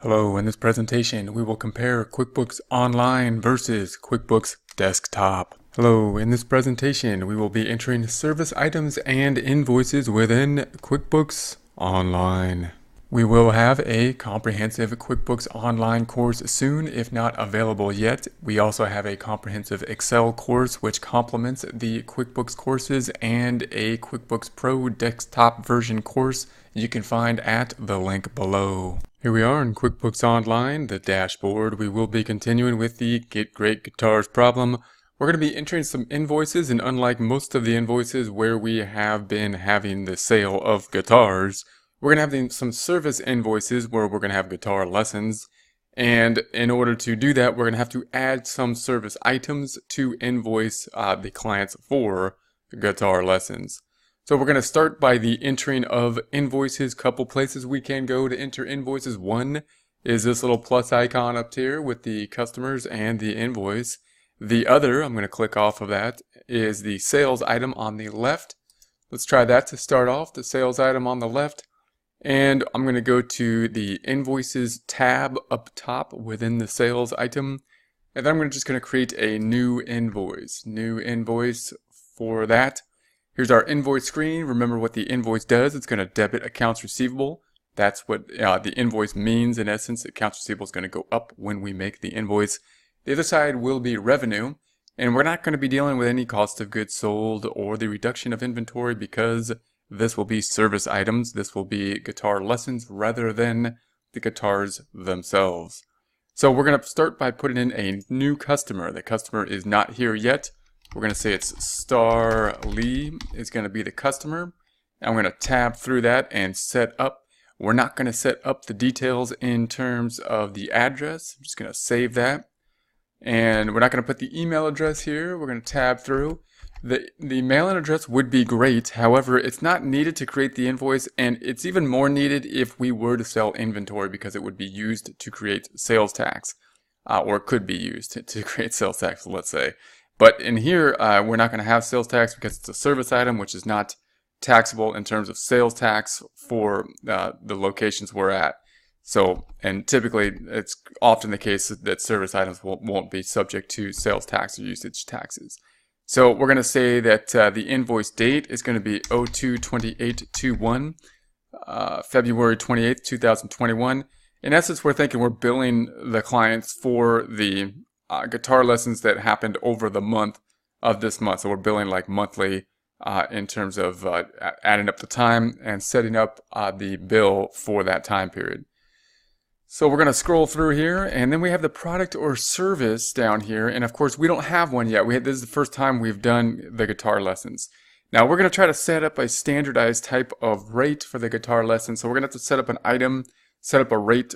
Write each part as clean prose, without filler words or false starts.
Hello, in this presentation we will compare QuickBooks Online versus QuickBooks Desktop. Hello, in this presentation we will be entering service items and invoices within QuickBooks Online. We will have a comprehensive QuickBooks Online course soon, if not available yet. We also have a comprehensive Excel course which complements the QuickBooks courses and a QuickBooks Pro desktop version course you can find at the link below. Here we are in QuickBooks Online, the dashboard. We will be continuing with the Get Great Guitars problem. We're going to be entering some invoices, and unlike most of the invoices where we have been having the sale of guitars, we're going to have some service invoices where we're going to have guitar lessons. And in order to do that, we're going to have to add some service items to invoice the clients for guitar lessons. So we're going to start by the entering of invoices. Couple places we can go to enter invoices. One is this little plus icon up here with the customers and the invoice. The other, I'm going to click off of that, is the sales item on the left. Let's try that to start off, the sales item on the left. And I'm going to go to the invoices tab up top within the sales item. And then I'm just going to create a new invoice for that. Here's our invoice screen. Remember what the invoice does. It's going to debit accounts receivable. That's what the invoice means. In essence, accounts receivable is going to go up when we make the invoice. The other side will be revenue. And we're not going to be dealing with any cost of goods sold or the reduction of inventory because this will be service items. This will be guitar lessons rather than the guitars themselves. So we're going to start by putting in a new customer. The customer is not here yet. We're going to say it's Star Lee is going to be the customer. I'm going to tab through that and set up. We're not going to set up the details in terms of the address. I'm just going to save that. And we're not going to put the email address here. We're going to tab through. The mail-in address would be great. However, it's not needed to create the invoice, and it's even more needed if we were to sell inventory because it would be used to create sales tax, or it could be used to create sales tax, let's say. But in here, we're not going to have sales tax because it's a service item, which is not taxable in terms of sales tax for the locations we're at. So, and typically, it's often the case that service items won't be subject to sales tax or usage taxes. So we're going to say that the invoice date is going to be 02/28/21, February 28th, 2021. In essence, we're thinking we're billing the clients for the guitar lessons that happened over the month of this month. So we're billing like monthly in terms of adding up the time and setting up the bill for that time period. So we're going to scroll through here, and then we have the product or service down here. And of course, we don't have one yet. This is the first time we've done the guitar lessons. Now we're going to try to set up a standardized type of rate for the guitar lesson. So we're going to have to set up an item, set up a rate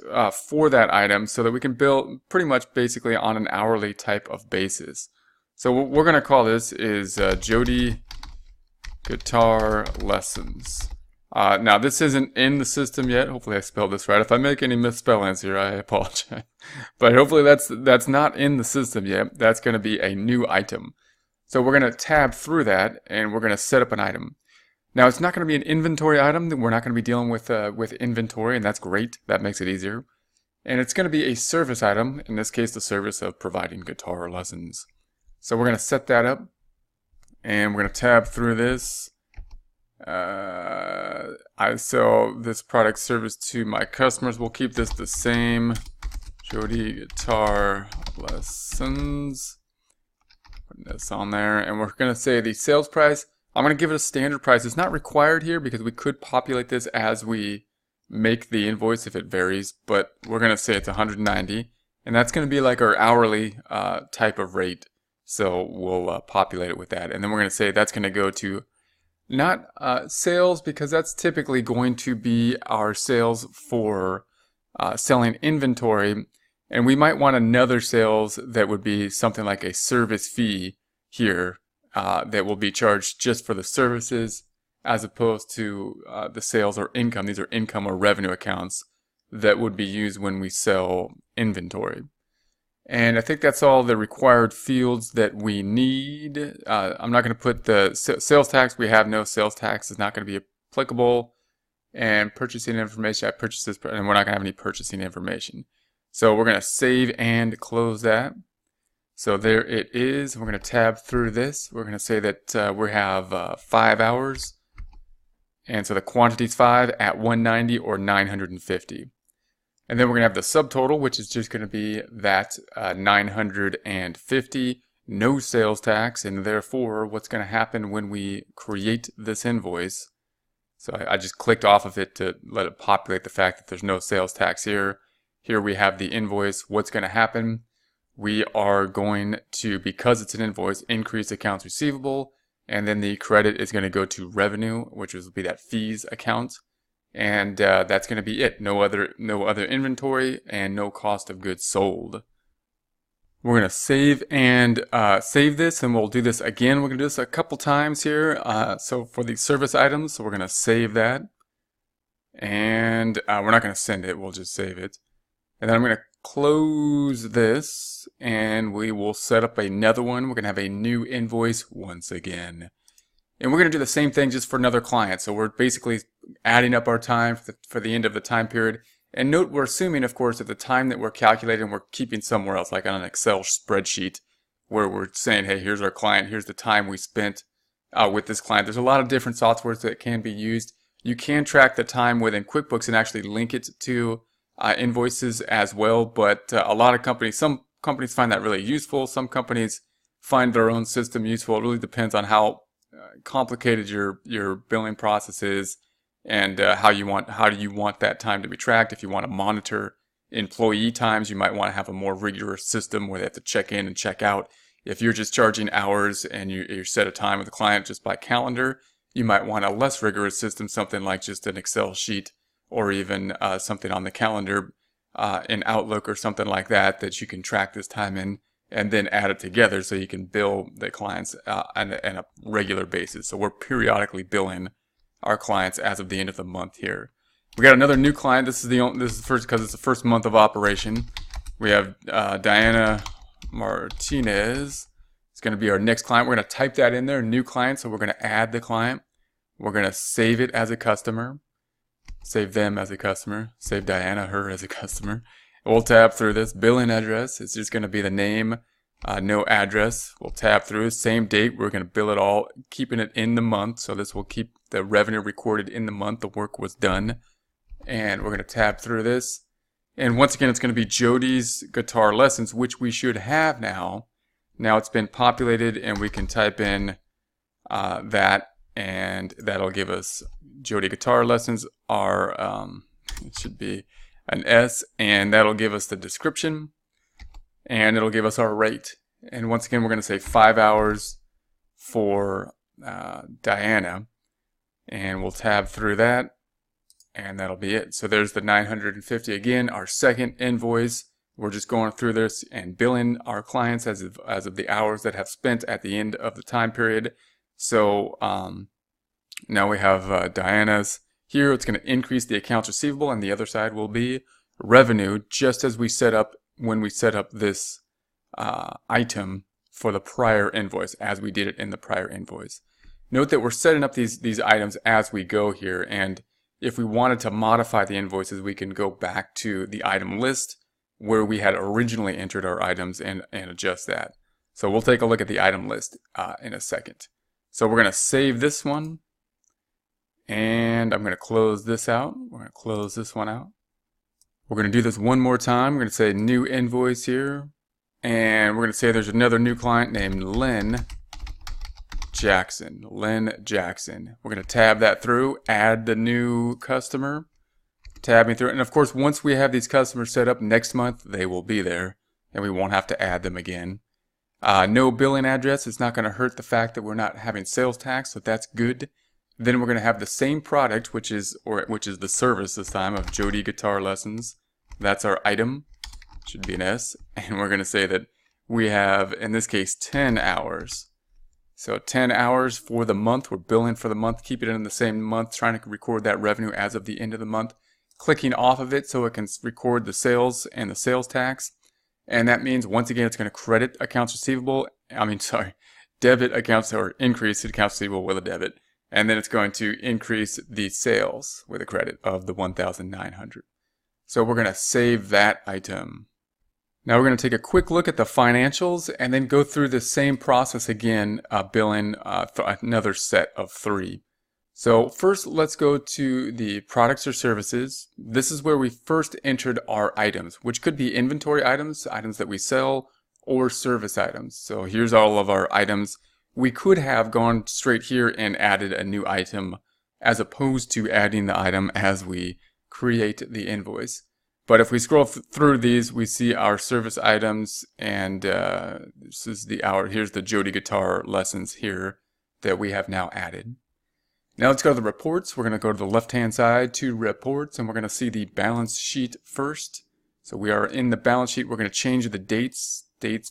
for that item so that we can bill pretty much basically on an hourly type of basis. So what we're going to call this is Jody Guitar Lessons. Now this isn't in the system yet. Hopefully I spelled this right. If I make any misspellings here, I apologize. But hopefully that's not in the system yet. That's going to be a new item. So we're going to tab through that and we're going to set up an item. Now it's not going to be an inventory item. We're not going to be dealing with inventory, and that's great. That makes it easier. And it's going to be a service item. In this case, the service of providing guitar lessons. So we're going to set that up, and we're going to tab through this. I sell this product service to my customers. We'll keep this the same. Jody Guitar Lessons. Putting this on there, and we're going to say the sales price. I'm going to give it a standard price. It's not required here because we could populate this as we make the invoice if it varies, but we're going to say it's 190, and that's going to be like our hourly type of rate. So we'll populate it with that, and then we're going to say that's going to go to not sales, because that's typically going to be our sales for selling inventory, and we might want another sales that would be something like a service fee here. That will be charged just for the services as opposed to the sales or income. These are income or revenue accounts that would be used when we sell inventory. And I think that's all the required fields that we need. I'm not going to put the sales tax. We have no sales tax. It's not going to be applicable. And purchasing information, I purchased this, and we're not going to have any purchasing information. So we're going to save and close that. So there it is. We're going to tab through this. We're going to say that we have 5 hours. And so the quantity is 5 at 190 or 950. And then we're going to have the subtotal, which is just going to be that 950, no sales tax. And therefore, what's going to happen when we create this invoice? So I just clicked off of it to let it populate the fact that there's no sales tax here. Here we have the invoice. What's going to happen? We are going to, because it's an invoice, increase accounts receivable, and then the credit is going to go to revenue, which will be that fees account, and that's going to be it. No other inventory and no cost of goods sold. We're going to save and save this, and we'll do this again. We're going to do this a couple times here. So for the service items, so we're going to save that, and we're not going to send it. We'll just save it, and then I'm going to close this, and we will set up another one. We're going to have a new invoice once again, and we're going to do the same thing just for another client. So we're basically adding up our time for the end of the time period. And note, we're assuming, of course, that the time that we're calculating, we're keeping somewhere else, like on an Excel spreadsheet, where we're saying, hey, here's our client, here's the time we spent with this client. There's a lot of different softwares that can be used. You can track the time within QuickBooks and actually link it to invoices as well, but a lot of companies, some companies find that really useful. Some companies find their own system useful. It really depends on how complicated your billing process is, and how do you want that time to be tracked. If you want to monitor employee times, you might want to have a more rigorous system where they have to check in and check out. If you're just charging hours and you set a time with the client just by calendar, you might want a less rigorous system, something like just an Excel sheet, or even something on the calendar in Outlook or something like that, that you can track this time in and then add it together so you can bill the clients on a regular basis. So we're periodically billing our clients as of the end of the month here. We got another new client. This is the first, because it's the first month of operation. We have Diana Martinez. It's going to be our next client. We're going to type that in there, new client. So we're going to add the client. We're going to save it as a customer. Save them as a customer. Save Diana, her as a customer. We'll tab through this. Billing address. It's just going to be the name, no address. We'll tab through. Same date. We're going to bill it all, keeping it in the month. So this will keep the revenue recorded in the month the work was done. And we're going to tab through this. And once again, it's going to be Jody's guitar lessons, which we should have now. Now it's been populated, and we can type in that, and that'll give us Jody guitar lessons. It should be an S, and that'll give us the description, and it'll give us our rate. And once again, we're going to say 5 hours for Diana, and we'll tab through that, and that'll be it. So there's the 950 again, our second invoice. We're just going through this and billing our clients as of the hours that have spent at the end of the time period. So now we have Diana's here. It's going to increase the accounts receivable, and the other side will be revenue, just as we set up when we set up this item for the prior invoice, as we did it in the prior invoice. Note that we're setting up these items as we go here, and if we wanted to modify the invoices, we can go back to the item list where we had originally entered our items and adjust that. So we'll take a look at the item list in a second. So we're going to save this one, and I'm going to close this out. We're going to close this one out. We're going to do this one more time. We're going to say new invoice here, and we're going to say there's another new client named Lynn Jackson. Lynn Jackson. We're going to tab that through, add the new customer, tabbing through it. And of course, once we have these customers set up next month, they will be there, and we won't have to add them again. No billing address. It's not going to hurt the fact that we're not having sales tax, so that's good. Then we're going to have the same product, which is the service this time of Jody Guitar Lessons. That's our item. Should be an S. And we're going to say that we have, in this case, 10 hours. So 10 hours for the month. We're billing for the month, keeping it in the same month, trying to record that revenue as of the end of the month. Clicking off of it so it can record the sales and the sales tax. And that means, once again, it's going to credit accounts receivable. Debit accounts, or increase accounts receivable with a debit. And then it's going to increase the sales with a credit of the 1,900. So we're going to save that item. Now we're going to take a quick look at the financials and then go through the same process again, billing for another set of 3. So first, let's go to the products or services. This is where we first entered our items, which could be inventory items, items that we sell, or service items. So here's all of our items. We could have gone straight here and added a new item as opposed to adding the item as we create the invoice. But if we scroll through these, we see our service items, and this is here's the Jody guitar lessons here that we have now added. Now let's go to the reports. We're going to go to the left-hand side to reports, and we're going to see the balance sheet first. So we are in the balance sheet. We're going to change the dates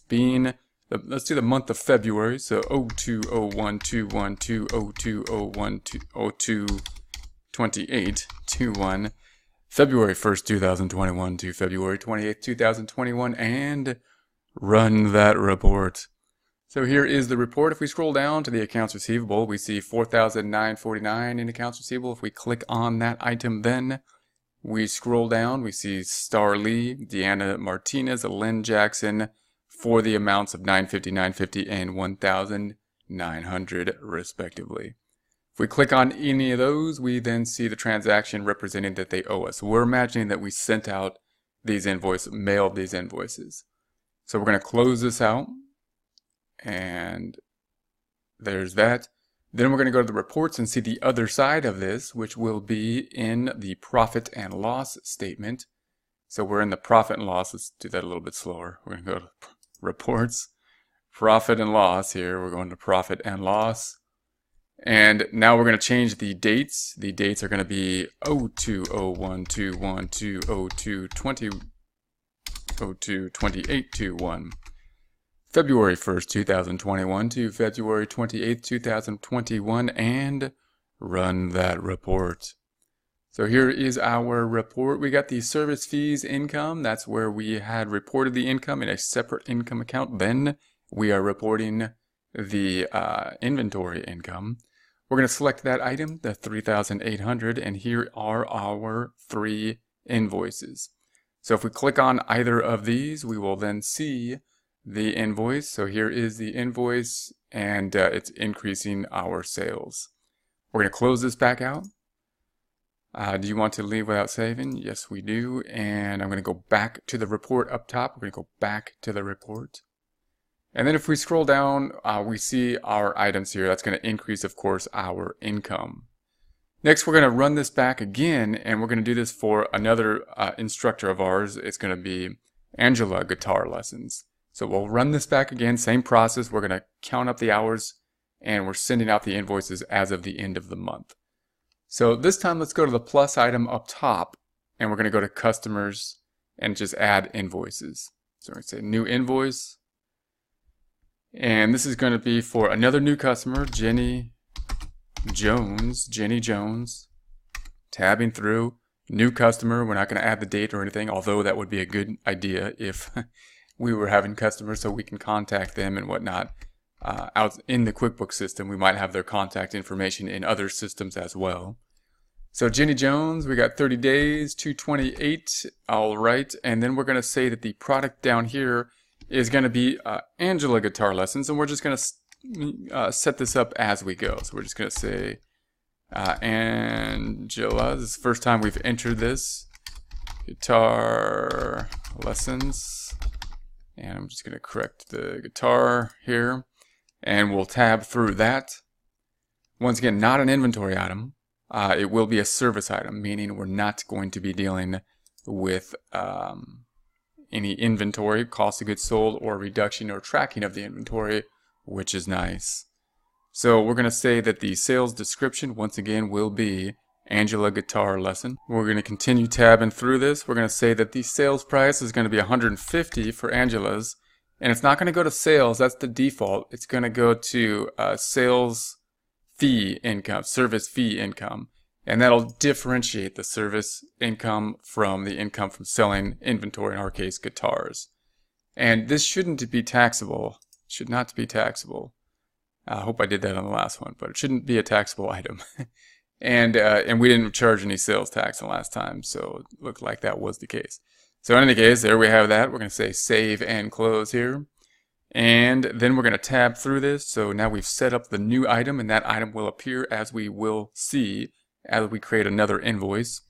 being, let's do the month of February. So 02/01/21/02/02/28/21. February 1st, 2021 to February 28th, 2021, and run that report. So here is the report. If we scroll down to the accounts receivable, we see $4,949 in accounts receivable. If we click on that item, then we scroll down, we see Star Lee, Deanna Martinez, Lynn Jackson for the amounts of $950, $950, and $1,900 respectively. If we click on any of those, we then see the transaction representing that they owe us. We're imagining that we sent out these invoices, mailed these invoices. So we're going to close this out. And there's that. Then we're going to go to the reports and see the other side of this, which will be in the profit and loss statement. So we're in the profit and loss. Let's do that a little bit slower. We're going to go to reports, profit and loss here. We're going to profit and loss. And now we're going to change the dates. The dates are going to be 02/01/20/02/28/21. February 1st, 2021 to February 28th, 2021, and run that report. So here is our report. We got the service fees income. That's where we had reported the income in a separate income account. Then we are reporting the inventory income. We're going to select that item, the 3,800, and here are our 3 invoices. So if we click on either of these, we will then see the invoice. So here is the invoice, and it's increasing our sales. We're going to close this back out. Do you want to leave without saving? Yes, we do. And I'm going to go back to the report up top. We're going to go back to the report. And then if we scroll down, we see our items here. That's going to increase, of course, our income. Next, we're going to run this back again, and we're going to do this for another instructor of ours. It's going to be Angela Guitar Lessons. So we'll run this back again, same process. We're going to count up the hours, and we're sending out the invoices as of the end of the month. So this time, let's go to the plus item up top, and we're going to go to customers and just add invoices. So we're going to say new invoice. And this is going to be for another new customer, Jenny Jones. Tabbing through, new customer. We're not going to add the date or anything, although that would be a good idea if we were having customers so we can contact them and whatnot. Out in the QuickBooks system, we might have their contact information in other systems as well. So Jenny Jones, we got 30 days, 228. All right. And then we're going to say that the product down here is going to be Angela Guitar Lessons, and we're just going to set this up as we go. So we're just going to say Angela. This is the first time we've entered this. Guitar Lessons. And I'm just going to correct the guitar here. And we'll tab through that. Once again, not an inventory item. It will be a service item, meaning we're not going to be dealing with any inventory, cost of goods sold, or reduction or tracking of the inventory, which is nice. So we're going to say that the sales description, once again, will be Angela Guitar Lesson. We're going to continue tabbing through this. We're going to say that the sales price is going to be $150 for Angela's, and it's not going to go to sales. That's the default. It's going to go to sales fee income, service fee income. And that'll differentiate the service income from the income from selling inventory, in our case, guitars. And this shouldn't be taxable. Should not be taxable. I hope I did that on the last one, but it shouldn't be a taxable item. And we didn't charge any sales tax the last time, so it looked like that was the case. So in any case, there we have that. We're going to say save and close here. And then we're going to tab through this. So now we've set up the new item, and that item will appear as we will see as we create another invoice.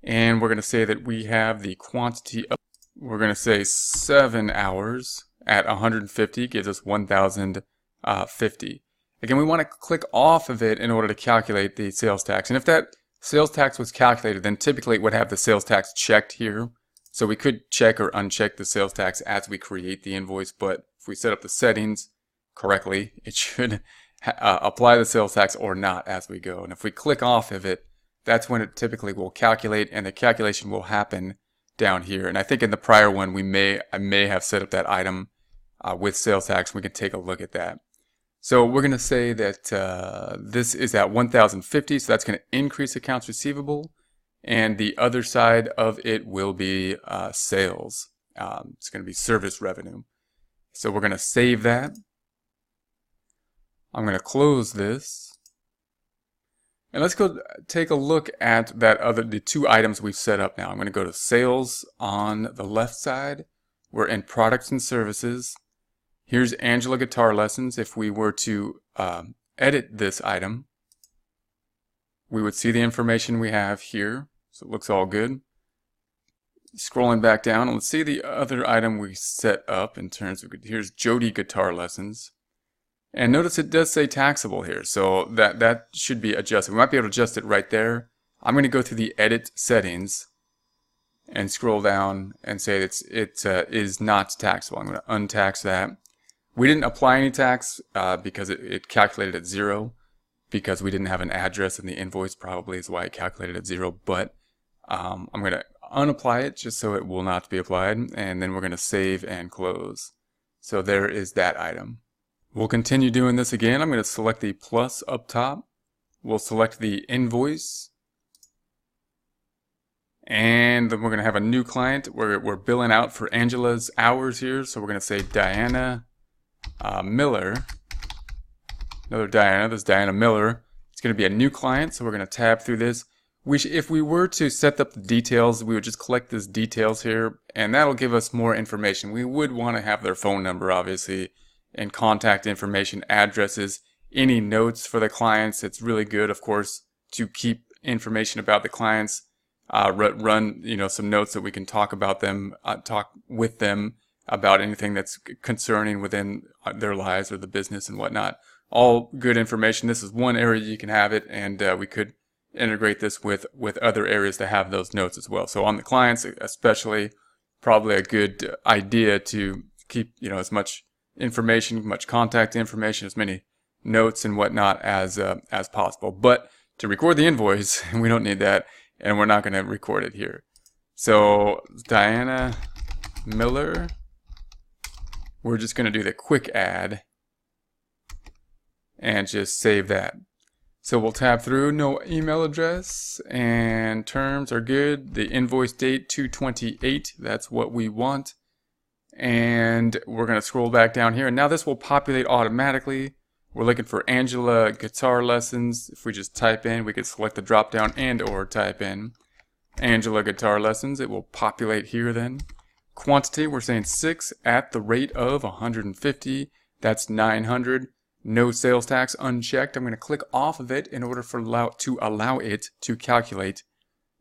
And we're going to say that we have the quantity of, we're going to say 7 hours at 150 gives us 1,050. Again, we want to click off of it in order to calculate the sales tax. And if that sales tax was calculated, then typically it would have the sales tax checked here. So we could check or uncheck the sales tax as we create the invoice, but if we set up the settings correctly, it should apply the sales tax or not as we go. And if we click off of it, that's when it typically will calculate, and the calculation will happen down here. And I think in the prior one, I may have set up that item with sales tax. We can take a look at that. So we're going to say that this is at 1,050, so that's going to increase accounts receivable. And the other side of it will be sales. It's going to be service revenue. So we're going to save that. I'm going to close this. And let's go take a look at the two items we've set up now. I'm going to go to sales on the left side. We're in products and services. Here's Angela Guitar Lessons. If we were to edit this item, we would see the information we have here. So it looks all good. Scrolling back down, let's see the other item we set up in terms of, here's Jody Guitar Lessons. And notice it does say taxable here, so that should be adjusted. We might be able to adjust it right there. I'm going to go through the edit settings and scroll down and say it is not taxable. I'm going to untax that. We didn't apply any tax because it calculated at 0, because we didn't have an address in the invoice, probably is why it calculated at 0, but I'm going to unapply it just so it will not be applied, and then we're going to save and close. So there is that item. We'll continue doing this again. I'm going to select the plus up top. We'll select the invoice, and then we're going to have a new client. We're billing out for Angela's hours here, so we're going to say Diana Miller. Another Diana. This is Diana Miller. It's going to be a new client, so we're going to tab through this. If we were to set up the details, we would just collect these details here, and that'll give us more information. We would want to have their phone number, obviously, and contact information, addresses, any notes for the clients. It's really good, of course, to keep information about the clients, run some notes that we can talk about them, talk with them about anything that's concerning within their lives or the business and whatnot. All good information. This is one area you can have it, and we could integrate this with other areas to have those notes as well. So on the clients especially, probably a good idea to keep as much information, much contact information, as many notes and whatnot as possible. But to record the invoice, we don't need that, and we're not going to record it here. So Diana Miller, we're just going to do the quick add and just save that. So we'll tab through, no email address, and terms are good. The invoice date 2/28, that's what we want. And we're going to scroll back down here, and now this will populate automatically. We're looking for Angela Guitar Lessons. If we just type in, we could select the drop down and or type in Angela Guitar Lessons. It will populate here then. Quantity, we're saying 6 at the rate of 150. That's 900. No sales tax, unchecked. I'm going to click off of it in order to allow it to calculate.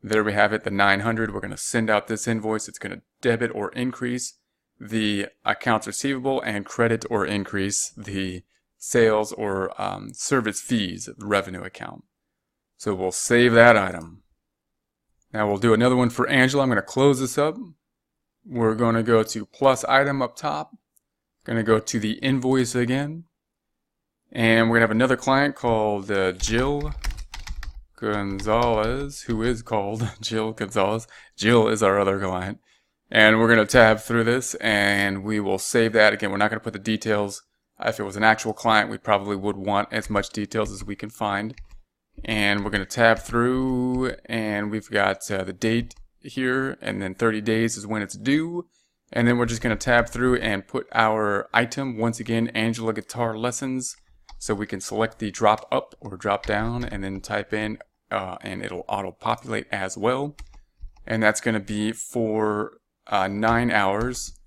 There we have it, the 900. We're going to send out this invoice. It's going to debit or increase the accounts receivable and credit or increase the sales or service fees, the revenue account. So we'll save that item. Now we'll do another one for Angela. I'm going to close this up. We're going to go to plus item up top. Going to go to the invoice again. And we're going to have another client called Jill Gonzalez, who is called Jill Gonzalez. Jill is our other client. And we're going to tab through this, and we will save that. Again, we're not going to put the details. If it was an actual client, we probably would want as much details as we can find. And we're going to tab through, and we've got the date here, and then 30 days is when it's due. And then we're just going to tab through and put our item, once again, Angela Guitar Lessons. So we can select the drop up or drop down and then type in and it'll auto populate as well. And that's going to be for 9 hours,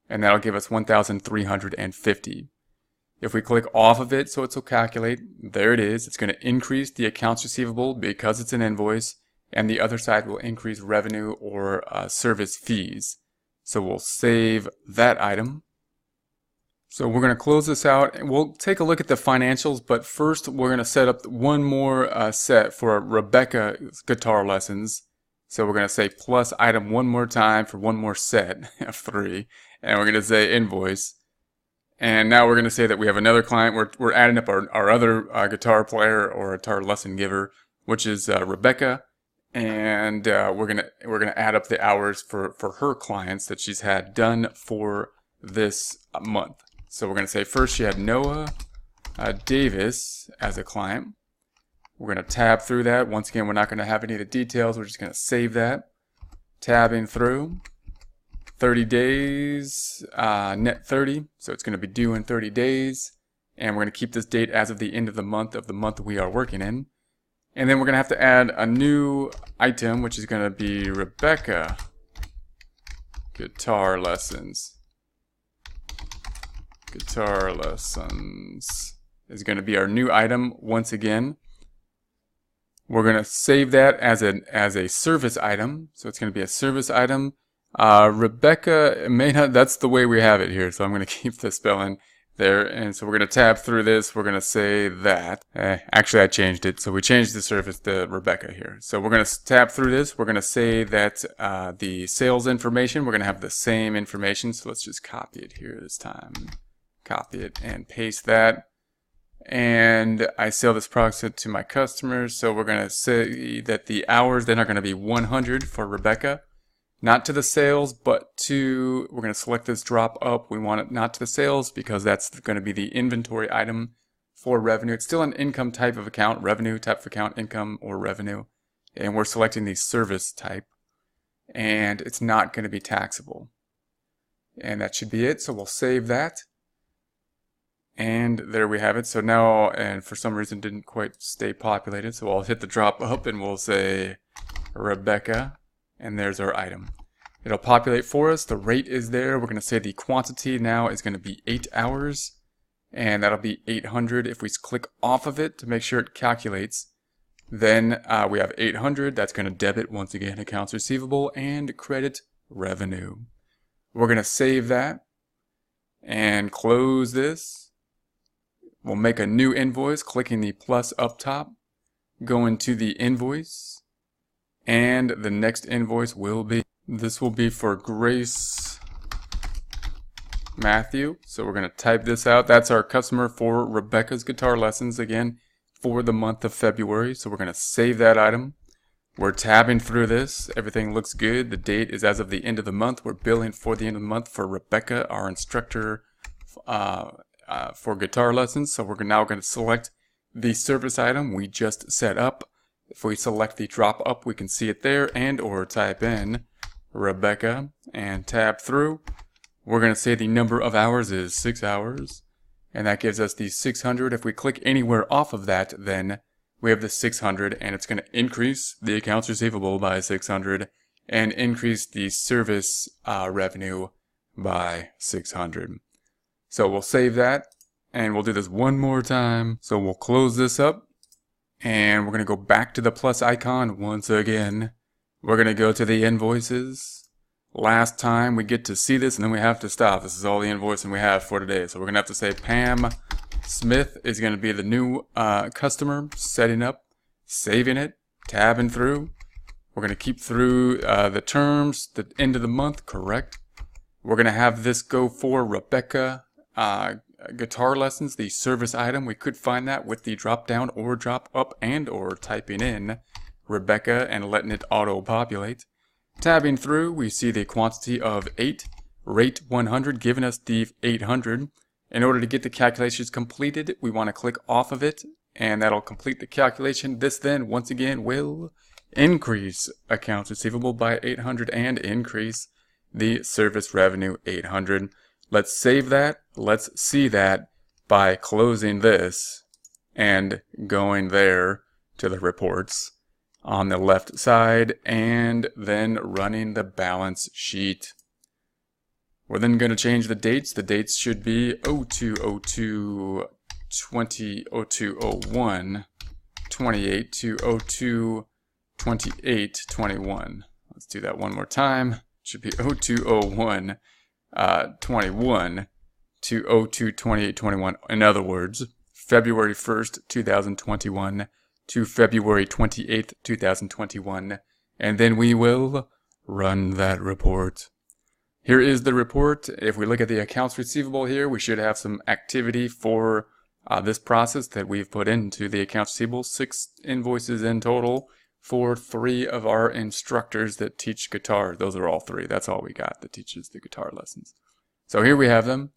and that'll give us 1,350. If we click off of it so it'll calculate, there it is. It's going to increase the accounts receivable because it's an invoice, and the other side will increase revenue or service fees. So we'll save that item. So we're going to close this out and we'll take a look at the financials, but first we're going to set up one more set for Rebecca's guitar lessons. So we're going to say plus item one more time for one more set of 3, and we're going to say invoice. And now we're going to say that we have another client. We're adding up our other guitar player or guitar lesson giver, which is Rebecca, and we're gonna add up the hours for her clients that she's had done for this month. So we're going to say first she had Noah Davis as a client. We're going to tab through that. Once again, we're not going to have any of the details. We're just going to save that. Tabbing through. 30 days, net 30. So it's going to be due in 30 days. And we're going to keep this date as of the end of the month we are working in. And then we're going to have to add a new item, which is going to be Rebecca Guitar Lessons. Guitar Lessons is going to be our new item once again. We're going to save that as a service item. So it's going to be a service item. Rebecca may not, that's the way we have it here. So I'm going to keep the spelling there. And so we're going to tab through this. We're going to say that. Actually, I changed it. So we changed the service to Rebecca here. So we're going to tab through this. We're going to say that the sales information, we're going to have the same information. So let's just copy it here this time. Copy it and paste that. And I sell this product to my customers, so we're going to say that the hours then are going to be 100 for Rebecca. Not to the sales, but to, we're going to select this drop up. We want it not to the sales because that's going to be the inventory item for revenue. It's still an income type of account, revenue type of account, income or revenue. And we're selecting the service type. And it's not going to be taxable. And that should be it, so we'll save that. And there we have it. So now, and for some reason didn't quite stay populated, so I'll hit the drop up and we'll say Rebecca, and there's our item. It'll populate for us. The rate is there. We're going to say the quantity now is going to be 8 hours, and that'll be 800. If we click off of it to make sure it calculates, then we have 800. That's going to debit, once again, accounts receivable and credit revenue. We're going to save that and close this. We'll make a new invoice, clicking the plus up top, go into the invoice, and the next invoice will be, this will be for Grace Matthew. So we're going to type this out. That's our customer for Rebecca's Guitar Lessons, again, for the month of February. So we're going to save that item. We're tabbing through this. Everything looks good. The date is as of the end of the month. We're billing for the end of the month for Rebecca, our instructor, for guitar lessons. So we're now going to select the service item we just set up. If we select the drop up, we can see it there, and or type in Rebecca and tab through. We're going to say the number of hours is 6 hours, and that gives us the 600. If we click anywhere off of that, then we have the 600, and it's going to increase the accounts receivable by 600 and increase the service revenue by 600. So we'll save that, and we'll do this one more time. So we'll close this up, and we're going to go back to the plus icon once again. We're going to go to the invoices. Last time we get to see this, and then we have to stop. This is all the invoicing we have for today. So we're going to have to say Pam Smith is going to be the new customer, setting up, saving it, tabbing through. We're going to keep through the terms, the end of the month, correct. We're going to have this go for Rebecca Guitar Lessons, the service item. We could find that with the drop down or drop up, and or typing in Rebecca and letting it auto populate. Tabbing through, we see the quantity of 8, rate 100, giving us the 800. In order to get the calculations completed, we want to click off of it, and that'll complete the calculation. This then, once again, will increase accounts receivable by 800 and increase the service revenue 800. Let's save that. Let's see that by closing this and going there to the reports on the left side and then running the balance sheet. We're then going to change the dates. The dates should be 02/02/20, 02/01/28 to 02/28/21. Let's do that one more time. It should be 02/01/21 to 02/28/21. In other words, February 1st, 2021 to February 28th, 2021. And then we will run that report. Here is the report. If we look at the accounts receivable here, we should have some activity for this process that we've put into the accounts receivable. 6 invoices in total for 3 of our instructors that teach guitar. Those are all 3. That's all we got that teaches the guitar lessons. So here we have them.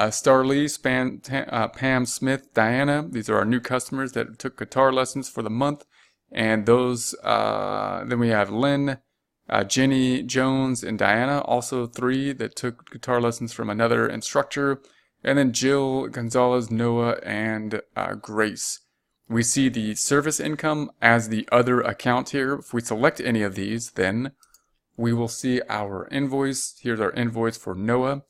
Star Lee, Pam Smith, Diana. These are our new customers that took guitar lessons for the month. And those, then we have Lynn, Jenny Jones, and Diana, also 3 that took guitar lessons from another instructor. And then Jill, Gonzalez, Noah, and Grace. We see the service income as the other account here. If we select any of these, then we will see our invoice. Here's our invoice for Noah.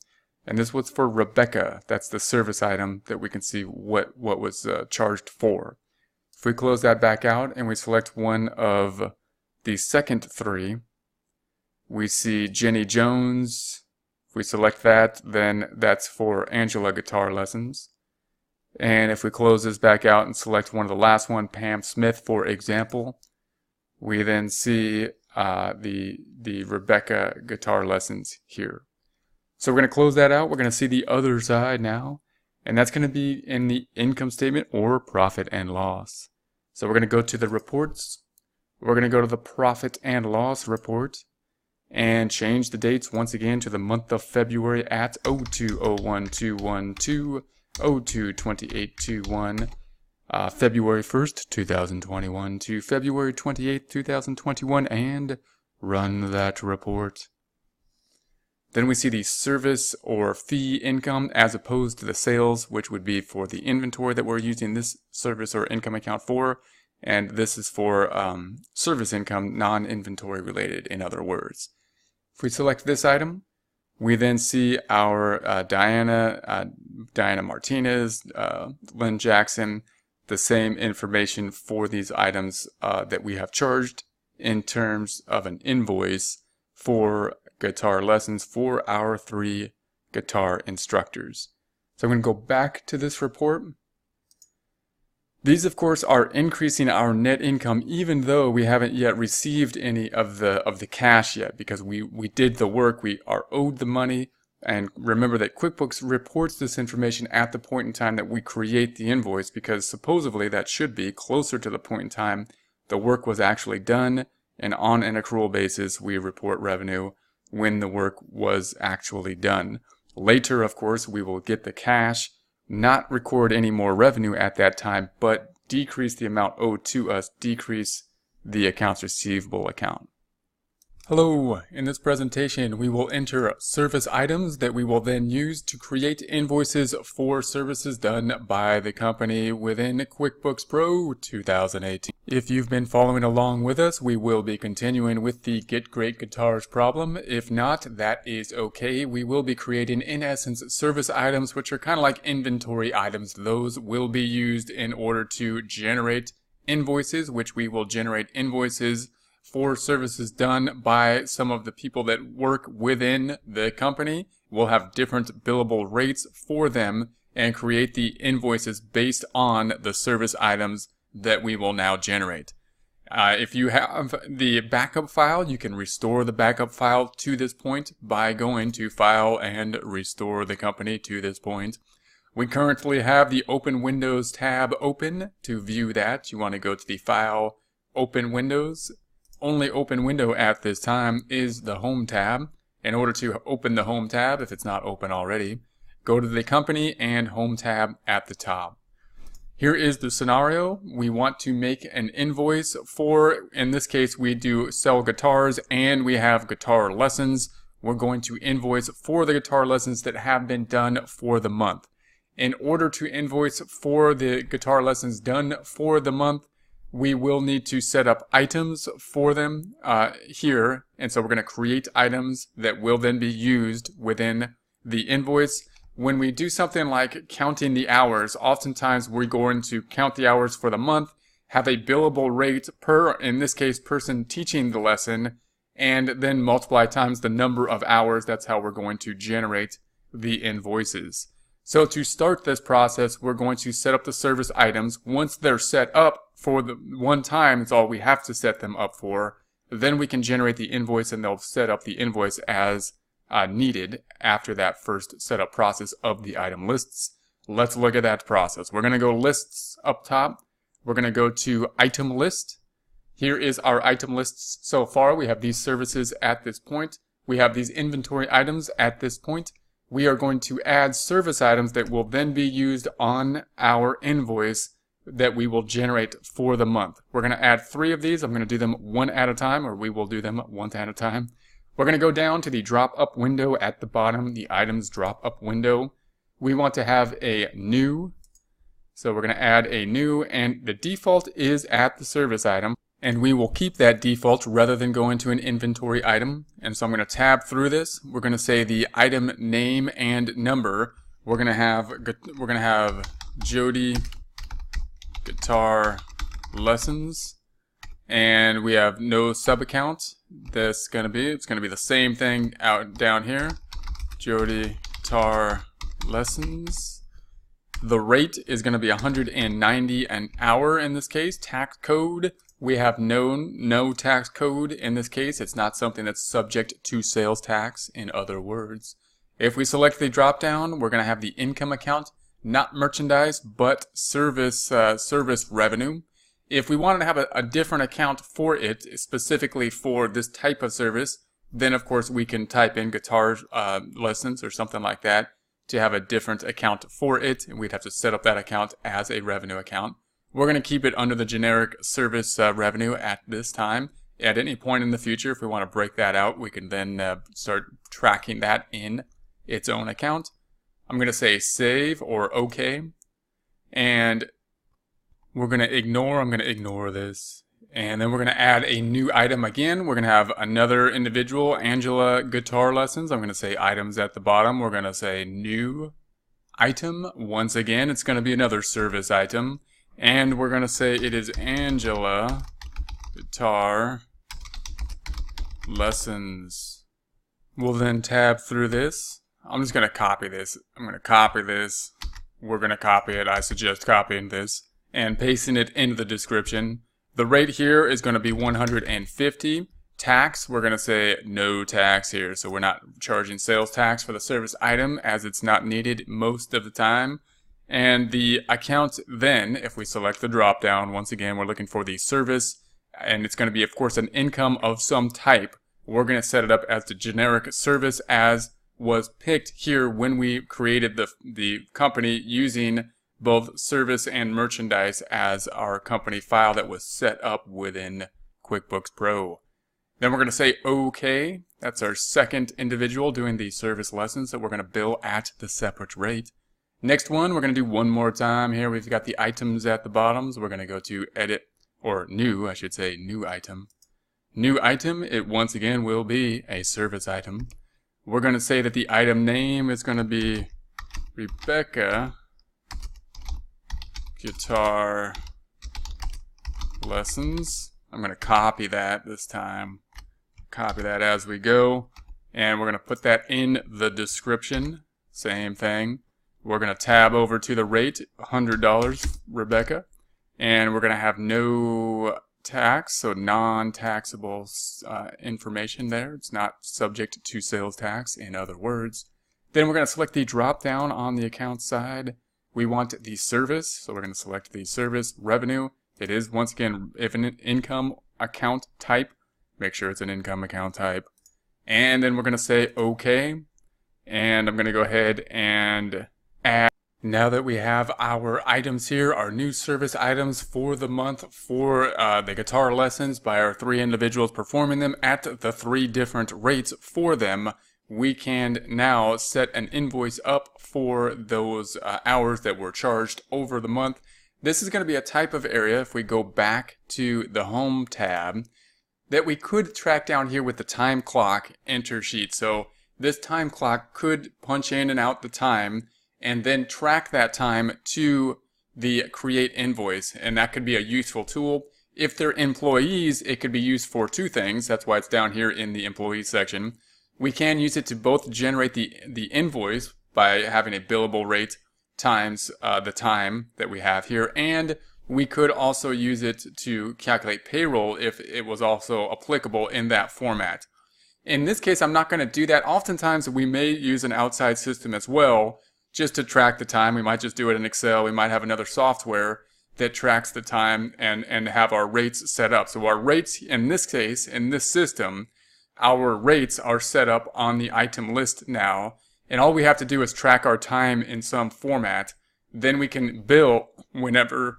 And this was for Rebecca. That's the service item that we can see what was charged for. If we close that back out and we select one of the second 3, we see Jenny Jones. If we select that, then that's for Angela guitar lessons. And if we close this back out and select one of the last one, Pam Smith, for example, we then see the Rebecca guitar lessons here. So we're going to close that out. We're going to see the other side now. And that's going to be in the income statement or profit and loss. So we're going to go to the reports. We're going to go to the profit and loss report and change the dates once again to the month of February at 02/01/21 to 02/28/21. February 1st, 2021 to February 28th, 2021, and run that report. Then we see the service or fee income as opposed to the sales, which would be for the inventory that we're using this service or income account for. And this is for service income, non-inventory related, in other words. If we select this item, we then see our Diana Martinez, Lynn Jackson, the same information for these items that we have charged in terms of an invoice for guitar lessons for our 3 guitar instructors. So I'm going to go back to this report. These, of course, are increasing our net income even though we haven't yet received any of the cash yet, because we did the work, we are owed the money. And remember that QuickBooks reports this information at the point in time that we create the invoice, because supposedly that should be closer to the point in time the work was actually done, and on an accrual basis we report revenue when the work was actually done. Later, of course, we will get the cash, not record any more revenue at that time, but decrease the amount owed to us, decrease the accounts receivable account. Hello, in this presentation we will enter service items that we will then use to create invoices for services done by the company within QuickBooks Pro 2018. If you've been following along with us, we will be continuing with the Get Great Guitars problem. If not, that is okay. We will be creating, in essence, service items, which are kind of like inventory items. Those will be used in order to generate invoices, which we will generate invoices for services done by some of the people that work within the company. We'll have different billable rates for them and create the invoices based on the service items that we will now generate. If you have the backup file, you can restore the backup file to this point by going to File and Restore the Company to this point. We currently have the Open Windows tab open. To view that, you want to go to the File, Open Windows. Only open window at this time is the Home tab. In order to open the Home tab, if it's not open already, go to the Company and Home tab at the top. Here is the scenario. We want to make an invoice for, in this case, we do sell guitars and we have guitar lessons. We're going to invoice for the guitar lessons that have been done for the month. In order to invoice for the guitar lessons done for the month, we will need to set up items for them here. And so we're going to create items that will then be used within the invoice. When we do something like counting the hours, oftentimes we're going to count the hours for the month, have a billable rate per, in this case, person teaching the lesson, and then multiply times the number of hours. That's how we're going to generate the invoices. So to start this process, we're going to set up the service items. Once they're set up for the one time, it's all we have to set them up for. Then we can generate the invoice and they'll set up the invoice as needed after that first setup process of the item lists. Let's look at that process. We're going to go lists up top. We're going to go to item list. Here is our item lists so far. We have these services at this point. We have these inventory items at this point. We are going to add service items that will then be used on our invoice that we will generate for the month. We're going to add 3 of these. I'm going to do them one at a time, or we will do them one at a time. We're going to go down to the drop up window at the bottom, the items drop up window. We want to have a new. So we're going to add a new, and the default is at the service item. And we will keep that default rather than go into an inventory item. And so I'm going to tab through this. We're going to say the item name and number. We're going to have Jody guitar lessons, and we have no sub account. It's going to be the same thing out down here. Jody guitar lessons. The rate is going to be $190 an hour in this case. Tax code. We have no tax code in this case. It's not something that's subject to sales tax, in other words. If we select the drop down, we're going to have the income account, not merchandise, but service revenue. If we wanted to have a different account for it, specifically for this type of service, then of course we can type in guitar lessons or something like that to have a different account for it, and we'd have to set up that account as a revenue account. We're going to keep it under the generic service revenue at this time. At any point in the future, if we want to break that out, we can then start tracking that in its own account. I'm going to say save or OK. And I'm going to ignore this. And then we're going to add a new item again. We're going to have another individual, Angela guitar lessons. I'm going to say items at the bottom. We're going to say new item. Once again, it's going to be another service item. And we're going to say it is Angela guitar lessons. We'll then tab through this. I'm just going to copy this. I'm going to copy this. We're going to copy it. I suggest copying this and pasting it into the description. The rate here is going to be $150. Tax, we're going to say no tax here. So we're not charging sales tax for the service item as it's not needed most of the time. And the account then, if we select the drop down, once again, we're looking for the service, and it's going to be, of course, an income of some type. We're going to set it up as the generic service as was picked here when we created the company using both service and merchandise as our company file that was set up within QuickBooks Pro. Then we're going to say OK. That's our second individual doing the service lessons that we're going to bill at the separate rate. Next one, we're going to do one more time here. We've got the items at the bottom, so we're going to go to edit, or new, I should say, new item. New item, it once again will be a service item. We're going to say that the item name is going to be Rebecca Guitar Lessons. I'm going to copy that this time. Copy that as we go. And we're going to put that in the description. Same thing. We're going to tab over to the rate, $100, Rebecca. And we're going to have no tax, so non-taxable information there. It's not subject to sales tax, in other words. Then we're going to select the drop down on the account side. We want the service, so we're going to select the service revenue. It is, once again, if an income account type, make sure it's an income account type. And then we're going to say OK. And I'm going to go ahead and add. Now that we have our items here, our new service items for the month for the guitar lessons by our 3 individuals performing them at the 3 different rates for them, we can now set an invoice up for those hours that were charged over the month. This is going to be a type of area, if we go back to the Home tab, that we could track down here with the time clock enter sheet. So this time clock could punch in and out the time and then track that time to the create invoice, and that could be a useful tool. If they're employees, it could be used for two things. That's why it's down here in the employee section. We can use it to both generate the invoice by having a billable rate times the time that we have here, and we could also use it to calculate payroll if it was also applicable in that format. In this case, I'm not going to do that. Oftentimes, we may use an outside system as well just to track the time. We might just do it in Excel. We might have another software that tracks the time and have our rates set up. So our rates, in this case, in this system, our rates are set up on the item list now. And all we have to do is track our time in some format. Then we can bill whenever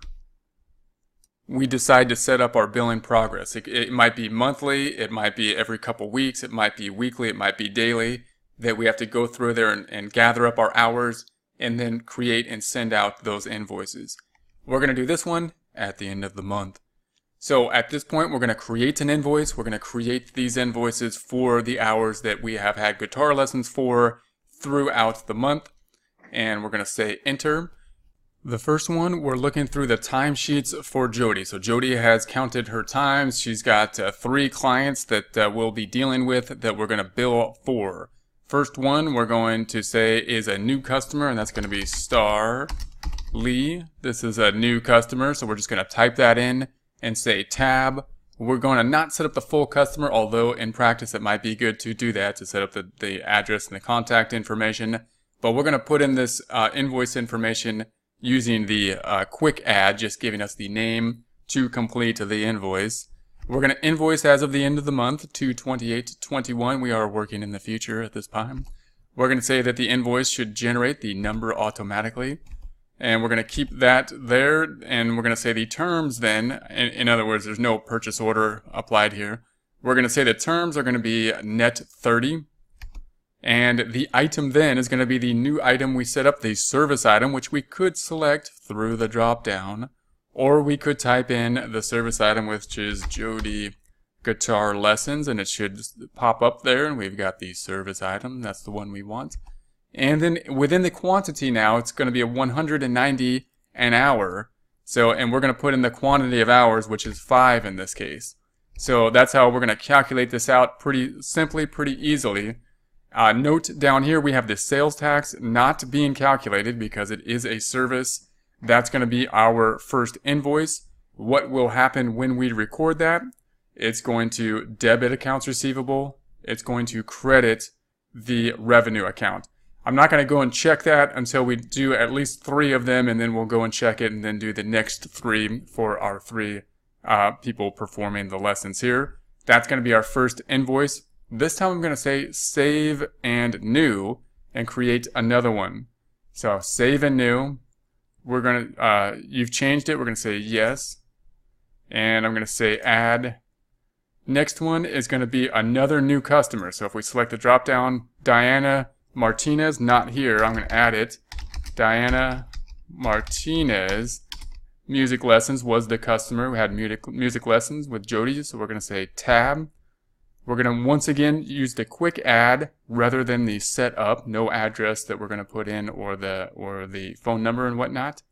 we decide to set up our bill in progress. It might be monthly, it might be every couple weeks, it might be weekly, it might be daily, that we have to go through there and gather up our hours and then create and send out those invoices. We're going to do this one at the end of the month. So at this point, we're going to create an invoice. We're going to create these invoices for the hours that we have had guitar lessons for throughout the month. And we're going to say enter. The first one, we're looking through the timesheets for Jody. So Jody has counted her times. She's got 3 clients that we'll be dealing with that we're going to bill for. First one we're going to say is a new customer, and that's going to be Star Lee. This is a new customer, so we're just going to type that in and say tab. We're going to not set up the full customer, although in practice it might be good to do that, to set up the address and the contact information. But we're going to put in this invoice information using the quick add, just giving us the name to complete the invoice. We're going to invoice as of the end of the month, 2/28/21. We are working in the future at this time. We're going to say that the invoice should generate the number automatically. And we're going to keep that there. And we're going to say the terms then, in other words, there's no purchase order applied here. We're going to say the terms are going to be net 30. And the item then is going to be the new item we set up, the service item, which we could select through the drop down. Or we could type in the service item, which is Jody Guitar Lessons, and it should pop up there, and we've got the service item. That's the one we want. And then within the quantity now, it's going to be a 190 an hour. So, and we're going to put in the quantity of hours, which is 5 in this case. So that's how we're going to calculate this out pretty simply, pretty easily. Note down here, we have the sales tax not being calculated because it is a service. That's going to be our first invoice. What will happen when we record that? It's going to debit accounts receivable. It's going to credit the revenue account. I'm not going to go and check that until we do at least 3 of them, and then we'll go and check it and then do the next 3 for our 3 people performing the lessons here. That's going to be our first invoice. This time I'm going to say save and new and create another one. So save and new. We're going to, you've changed it. We're going to say yes. And I'm going to say add. Next one is going to be another new customer. So if we select the drop down, Diana Martinez, not here, I'm going to add it. Diana Martinez, music lessons was the customer. We had music lessons with Jody, so we're going to say tab. We're going to once again use the quick add rather than the set up, no address that we're going to put in or the phone number and whatnot.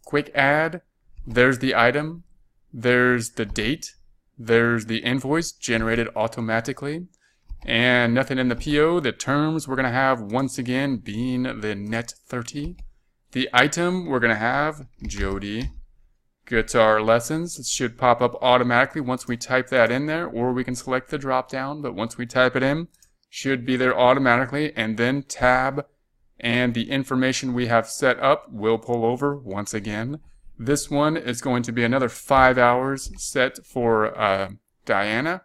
Quick add, there's the item, there's the date, there's the invoice generated automatically, and nothing in the PO. The terms we're going to have once again being the net 30. The item we're going to have Jody Guitar Lessons. It should pop up automatically once we type that in there, or we can select the drop down, but once we type it in, should be there automatically, and then tab, and the information we have set up will pull over once again. This one is going to be another 5 hours set for Diana.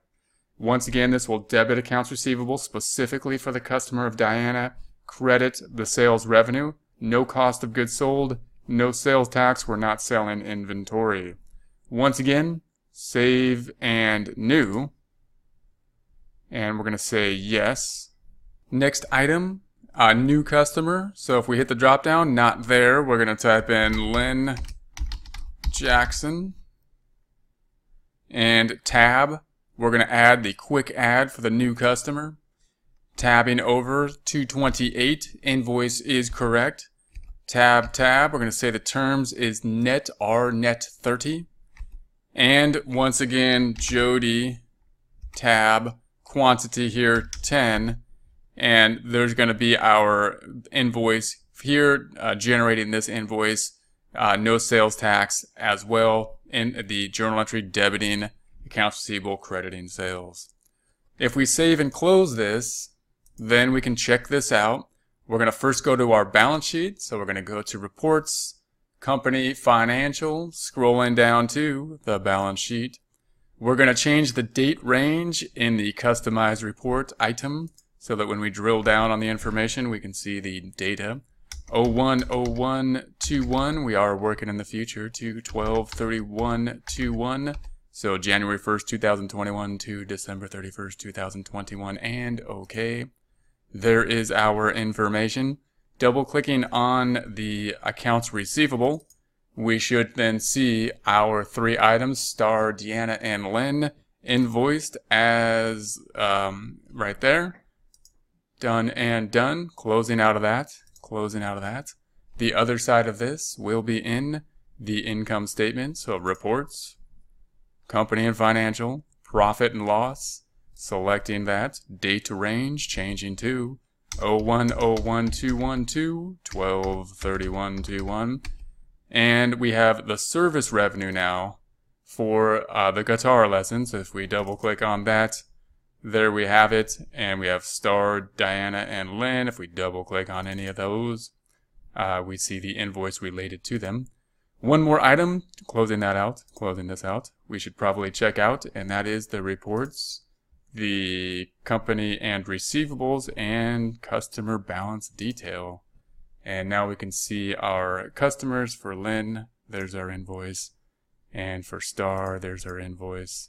Once again, this will debit accounts receivable specifically for the customer of Diana, credit the sales revenue, no cost of goods sold, no sales tax, we're not selling inventory. Once again, save and new. And we're going to say yes. Next item, a new customer. So if we hit the drop down, not there, we're going to type in Lynn Jackson. And tab, we're going to add the quick add for the new customer. Tabbing over 228, invoice is correct. Tab, we're going to say the terms is net R net 30. And once again, Jody, tab, quantity here 10. And there's going to be our invoice here, generating this invoice, no sales tax as well in the journal entry debiting accounts receivable, crediting sales. If we save and close this, then we can check this out. We're going to first go to our balance sheet. So we're going to go to reports, company, financial, scrolling down to the balance sheet. We're going to change the date range in the customized report item so that when we drill down on the information, we can see the data. 01/01/21, we are working in the future to 12/31/21. So January 1st, 2021 to December 31st, 2021, and okay. There is our information. Double clicking on the accounts receivable, we should then see our three items, Star, Deanna, and Lynn, invoiced as right there. Done and done. Closing out of that. The other side of this will be in the income statement. So reports, company and financial, profit and loss. Selecting that, date range, changing to 01/01/21 to 12/31/21. And we have the service revenue now for the guitar lessons. If we double click on that, there we have it. And we have Star, Diana, and Lynn. If we double click on any of those, we see the invoice related to them. One more item, closing this out, we should probably check out, and that is the reports, the company and receivables, and customer balance detail. And now we can see our customers. For Lynn, there's our invoice, and for Star, there's our invoice,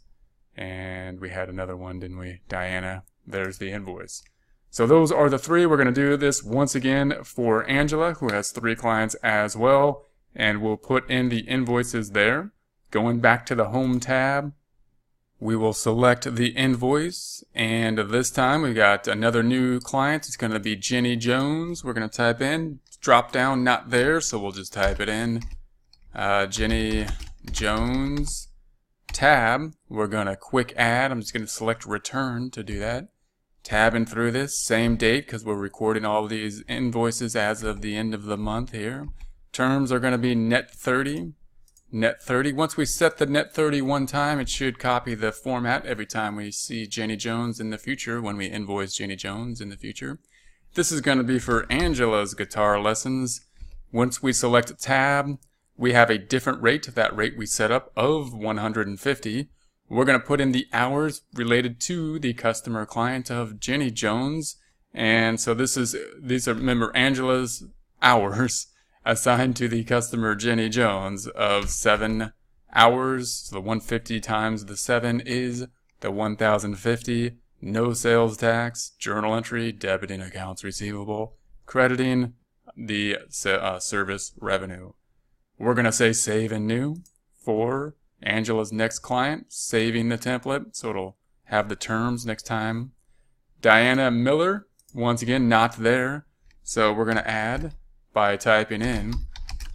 and we had another one, didn't we? Diana, there's the invoice. So those are the three. We're going to do this once again for Angela, who has 3 clients as well, and we'll put in the invoices there. Going back to the home tab, we will select the invoice, and this time we got another new client. It's going to be Jenny Jones. We're going to type in, drop down, not there, so we'll just type it in. Jenny Jones, tab, we're going to quick add. I'm just going to select return to do that. Tabbing through this, same date, because we're recording all these invoices as of the end of the month here. Terms are going to be net 30. Net 30. Once we set the net 30 one time, it should copy the format every time we see Jenny Jones in the future, when we invoice Jenny Jones in the future. This is going to be for Angela's guitar lessons. Once we select tab, we have a different rate. That rate we set up of 150. We're going to put in the hours related to the customer client of Jenny Jones. And so these are, remember, Angela's hours assigned to the customer Jenny Jones of 7 hours. So the 150 times the 7 is the 1050. No sales tax, journal entry, debiting accounts receivable, crediting the service revenue. We're going to say save and new for Angela's next client, saving the template so it'll have the terms next time. Diana Miller, once again, not there. So we're going to add by typing in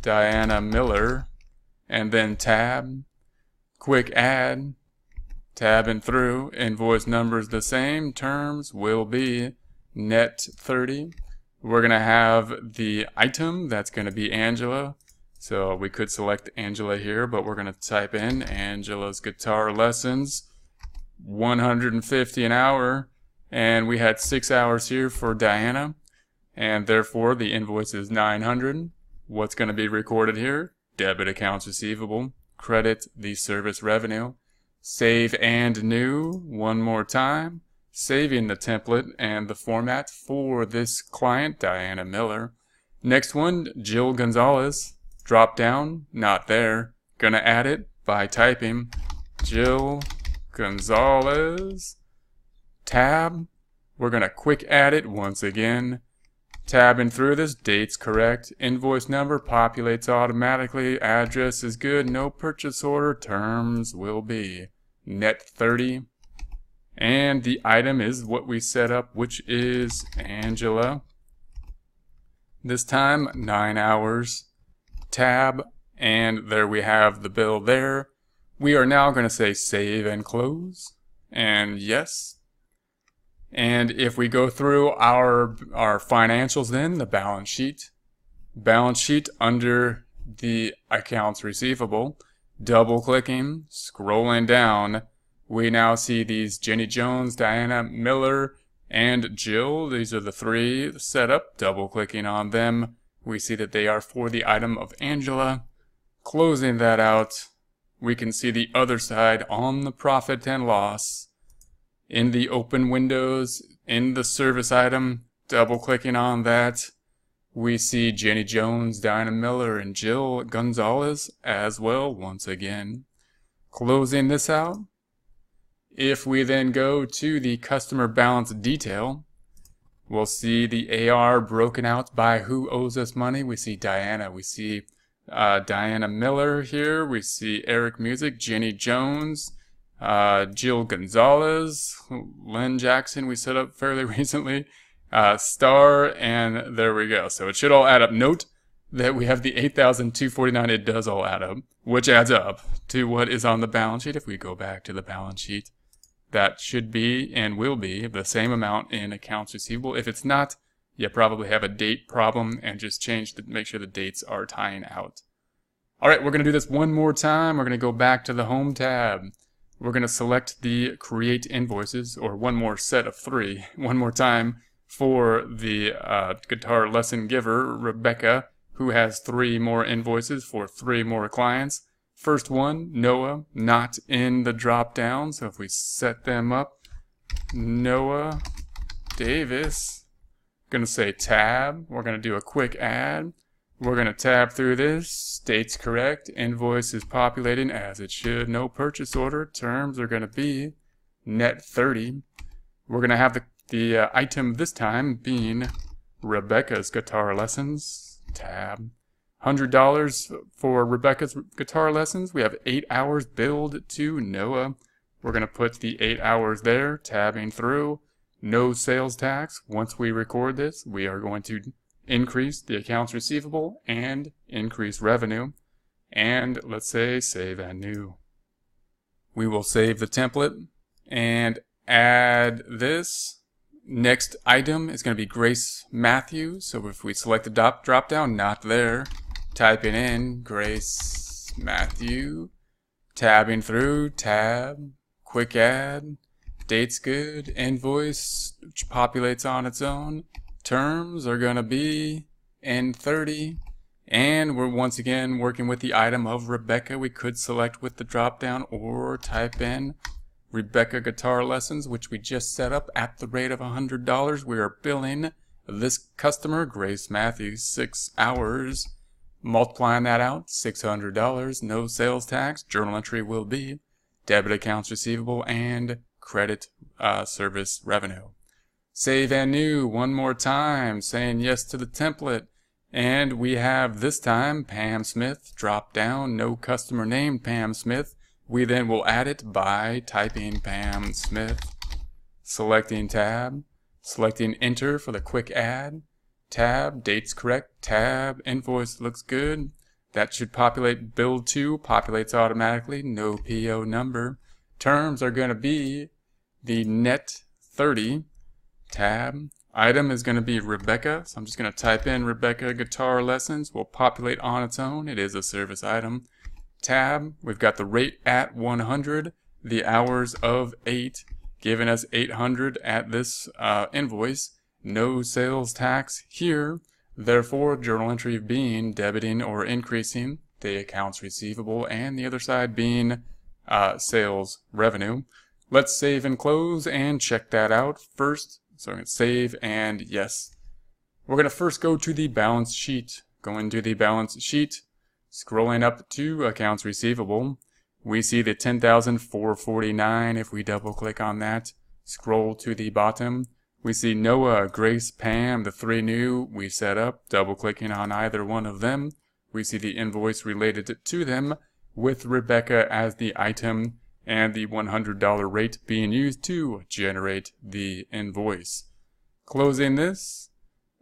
Diana Miller and then tab, quick add, tabbing through, invoice number is the same, terms will be net 30. We're going to have the item, that's going to be Angela. So we could select Angela here, but we're going to type in Angela's guitar lessons, 150 an hour, and we had 6 hours here for Diana. And therefore, the invoice is 900. What's going to be recorded here? Debit accounts receivable. Credit the service revenue. Save and new one more time. Saving the template and the format for this client, Diana Miller. Next one, Jill Gonzalez. Drop down, not there. Gonna add it by typing Jill Gonzalez. Tab. We're going to quick add it once again. Tabbing through this, date's correct, invoice number populates automatically, address is good, no purchase order, terms will be net 30. And the item is what we set up, which is Angela. This time, 9 hours. Tab, and there we have the bill there. We are now going to say save and close, and yes. And if we go through our financials then, the balance sheet under the accounts receivable, double clicking, scrolling down, we now see these Jenny Jones, Diana Miller, and Jill. These are the three set up. Double clicking on them, we see that they are for the item of Angela. Closing that out, we can see the other side on the profit and loss. In the open windows, in the service item, double clicking on that, we see Jenny Jones, Diana Miller, and Jill Gonzalez as well once again. Closing this out. If we then go to the customer balance detail, we'll see the AR broken out by who owes us money. We see Diana, we see Diana Miller here, we see Eric Music, Jenny Jones, Jill Gonzalez, Lynn Jackson we set up fairly recently, Star, and there we go. So it should all add up. Note that we have the $8,249. It does all add up, which adds up to what is on the balance sheet. If we go back to the balance sheet, that should be and will be the same amount in accounts receivable. If it's not, you probably have a date problem, and just make sure the dates are tying out. All right, we're going to do this one more time. We're going to go back to the Home tab. We're going to select the Create Invoices, or one more set of three, one more time for the guitar lesson giver, Rebecca, who has 3 more invoices for 3 more clients. First one, Noah, not in the drop down, so if we set them up, Noah Davis, going to say tab, we're going to do a quick add, we're going to tab through this, date's correct, invoice is populating as it should, no purchase order, terms are going to be net 30. We're going to have the item this time being Rebecca's guitar lessons, tab. $100 for Rebecca's guitar lessons. We have 8 hours billed to Noah. We're going to put the 8 hours there, tabbing through. No sales tax. Once we record this, we are going to increase the accounts receivable and increase revenue. And let's say save and new. We will save the template and add this. Next item is going to be Grace Matthews. So if we select the drop down, not there. Typing in Grace Matthew, tabbing through, tab, quick add, date's good, invoice, which populates on its own, terms are going to be N30, and we're once again working with the item of Rebecca. We could select with the drop down or type in Rebecca guitar lessons, which we just set up at the rate of $100. We are billing this customer, Grace Matthews, 6 hours. Multiplying that out, $600, no sales tax. Journal entry will be debit accounts receivable and credit service revenue. Save and new one more time, saying yes to the template. And we have this time Pam Smith, drop down, no customer name Pam Smith. We then will add it by typing Pam Smith, selecting tab, selecting enter for the quick add. Tab, date's correct, tab, invoice looks good. That should populate, bill to, populates automatically, no PO number. Terms are going to be the net 30. Tab, item is going to be Rebecca, so I'm just going to type in Rebecca guitar lessons, will populate on its own, it is a service item. Tab, we've got the rate at 100, the hours of 8, giving us 800 at this invoice. No sales tax here, therefore journal entry being debiting or increasing the accounts receivable, and the other side being sales revenue. Let's save and close and check that out first. So I'm going to save and yes. We're going to first go to the balance sheet. Go into the balance sheet, scrolling up to accounts receivable. We see the $10,449. If we double click on that, scroll to the bottom, We see Noah, Grace, Pam, the three new we set up, double-clicking on either one of them. We see the invoice related to them with Rebecca as the item and the $100 rate being used to generate the invoice. Closing this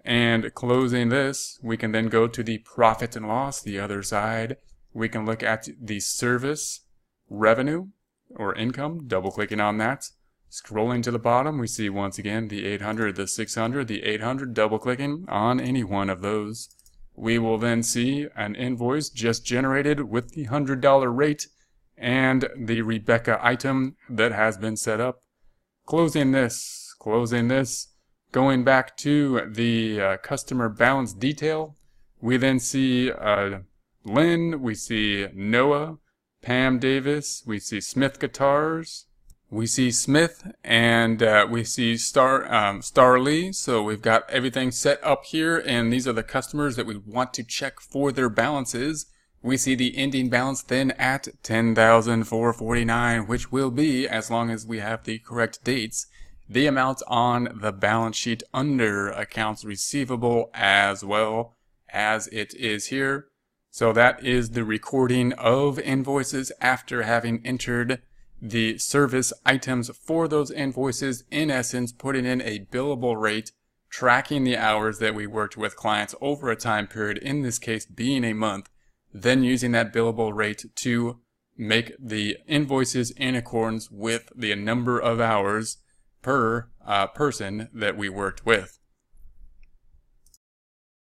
and closing this, we can then go to the profit and loss, the other side. We can look at the service revenue or income, double-clicking on that. Scrolling to the bottom, we see once again the 800, the 600, the 800, double-clicking on any one of those. We will then see an invoice just generated with the $100 rate and the Rebecca item that has been set up. Closing this, going back to the customer balance detail, we then see Lynn, we see Noah, Pam Davis, we see Smith Guitars, we see Smith, and we see Starlee. So we've got everything set up here, and these are the customers that we want to check for their balances. We see the ending balance then at $10,449, which will be, as long as we have the correct dates, the amount on the balance sheet under accounts receivable as well as it is here. So that is the recording of invoices after having entered the service items for those invoices, in essence putting in a billable rate, tracking the hours that we worked with clients over a time period, in this case being a month, then using that billable rate to make the invoices in accordance with the number of hours per person that we worked with.